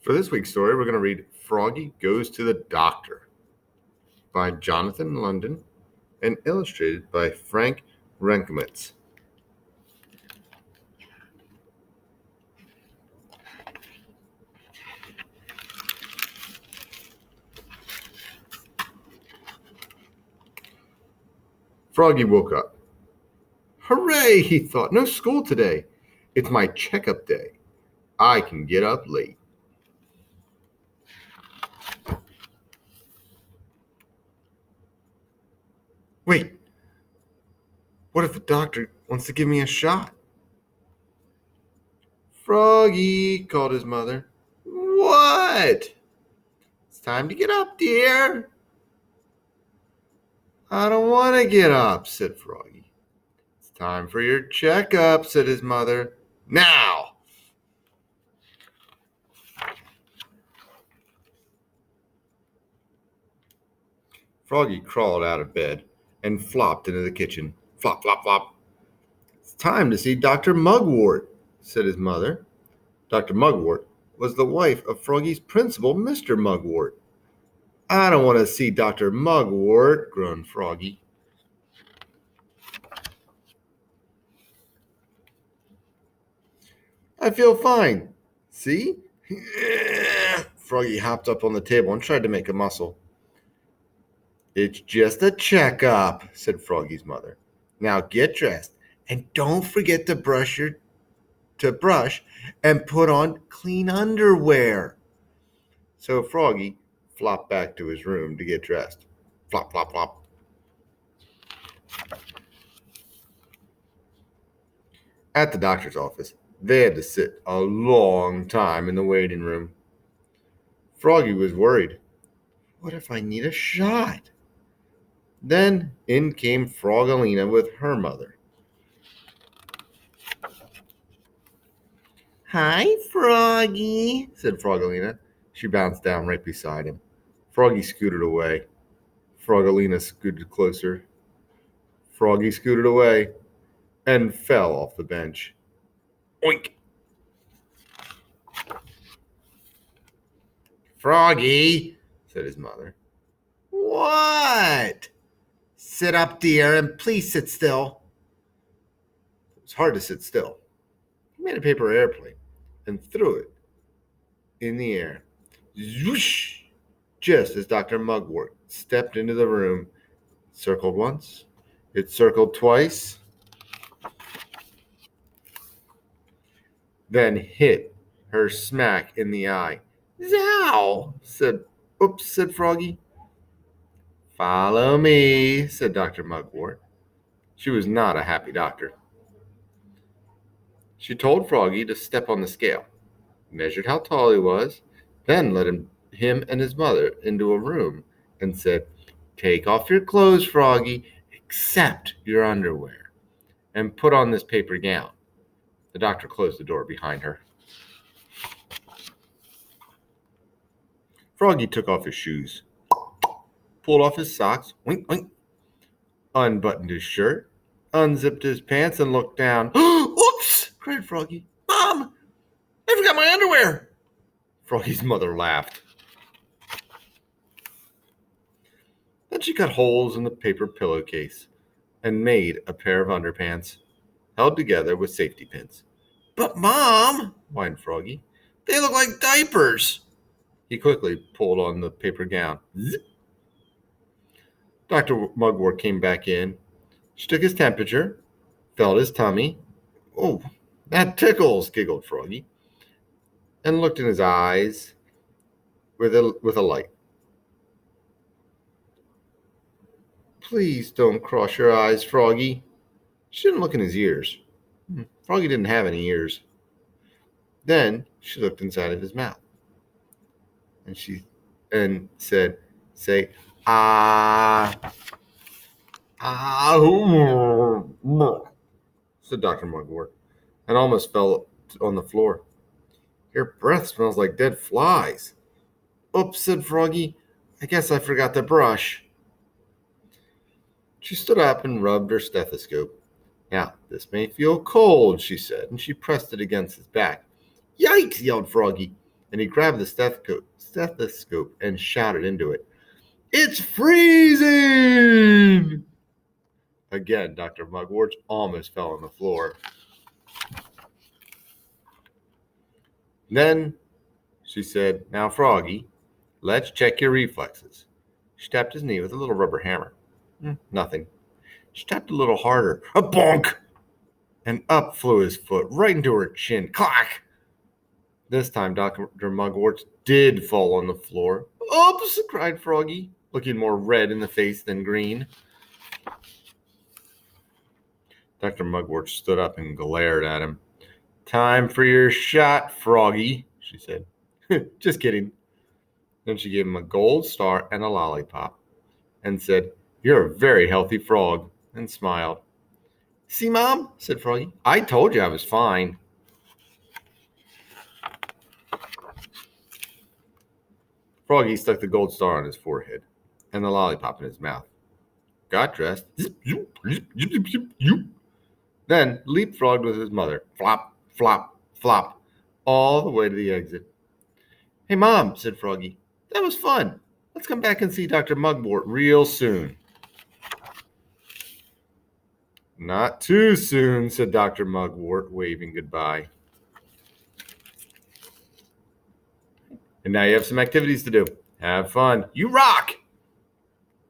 For this week's story, we're going to read Froggy Goes to the Doctor by Jonathan London and illustrated by Frank Renkemitz. Froggy woke up. Hooray, he thought. No school today. It's my checkup day. I can get up late. Wait, what if the doctor wants to give me a shot? Froggy, called his mother. What? It's time to get up, dear. I don't want to get up, said Froggy. It's time for your checkup, said his mother. Now! Froggy crawled out of bed and flopped into the kitchen. Flop, flop, flop. It's time to see Dr. Mugwort, said his mother. Dr. Mugwort was the wife of Froggy's principal, Mr. Mugwort. I don't want to see Dr. Mugwort, groaned Froggy. I feel fine. See? Froggy hopped up on the table and tried to make a muscle. It's just a checkup, said Froggy's mother. Now get dressed and don't forget to brush and put on clean underwear. So Froggy flopped back to his room to get dressed. Flop, flop, flop. At the doctor's office, they had to sit a long time in the waiting room. Froggy was worried. What if I need a shot? Then in came Froggalina with her mother. Hi, Froggy, said Froggalina. She bounced down right beside him. Froggy scooted away. Froggalina scooted closer. Froggy scooted away and fell off the bench. Oink! Froggy, said his mother. What? Sit up, dear, and please sit still. It was hard to sit still. He made a paper airplane and threw it in the air. Zwoosh! Just as Dr. Mugwort stepped into the room. It circled once. It circled twice. Then hit her smack in the eye. Zow! said Froggy. Follow me, said Dr. Mugwort. She was not a happy doctor. She told Froggy to step on the scale, measured how tall he was, then led him and his mother into a room and said, Take off your clothes, Froggy, except your underwear, and put on this paper gown. The doctor closed the door behind her. Froggy took off his shoes, pulled off his socks, wink, wink, unbuttoned his shirt, unzipped his pants, and looked down. Oops! Cried Froggy. Mom! I forgot my underwear! Froggy's mother laughed. Then she cut holes in the paper pillowcase and made a pair of underpants, held together with safety pins. But, Mom, whined Froggy, they look like diapers. He quickly pulled on the paper gown. Zip. Dr. Mugwort came back in. She took his temperature, felt his tummy. Oh, that tickles, giggled Froggy, and looked in his eyes with a light. Please don't cross your eyes, Froggy. She didn't look in his ears. Froggy didn't have any ears. Then she looked inside of his mouth. And said, say, ah, said Dr. Mugwort, and almost fell on the floor. Your breath smells like dead flies. Oops, said Froggy. I guess I forgot to brush. She stood up and rubbed her stethoscope. Now, this may feel cold, she said, and she pressed it against his back. Yikes, yelled Froggy, and he grabbed the stethoscope and shouted into it, "It's freezing!" Again, Dr. Mugwort almost fell on the floor. Then she said, "Now, Froggy, let's check your reflexes." She tapped his knee with a little rubber hammer. Nothing. She tapped a little harder. A bonk! And up flew his foot, right into her chin. Clack! This time, Dr. Mugwort did fall on the floor. "Oops!" cried Froggy, looking more red in the face than green. Dr. Mugwort stood up and glared at him. "Time for your shot, Froggy," she said. "Just kidding." Then she gave him a gold star and a lollipop and said, "You're a very healthy frog," and smiled. "See, Mom," said Froggy, "I told you I was fine." Froggy stuck the gold star on his forehead and the lollipop in his mouth, got dressed, then leapfrogged with his mother, flop, flop, flop, all the way to the exit. "Hey, Mom," said Froggy, "that was fun. Let's come back and see Dr. Mugwort real soon." "Not too soon," said Dr. Mugwort, waving goodbye. And now you have some activities to do. Have fun. You rock!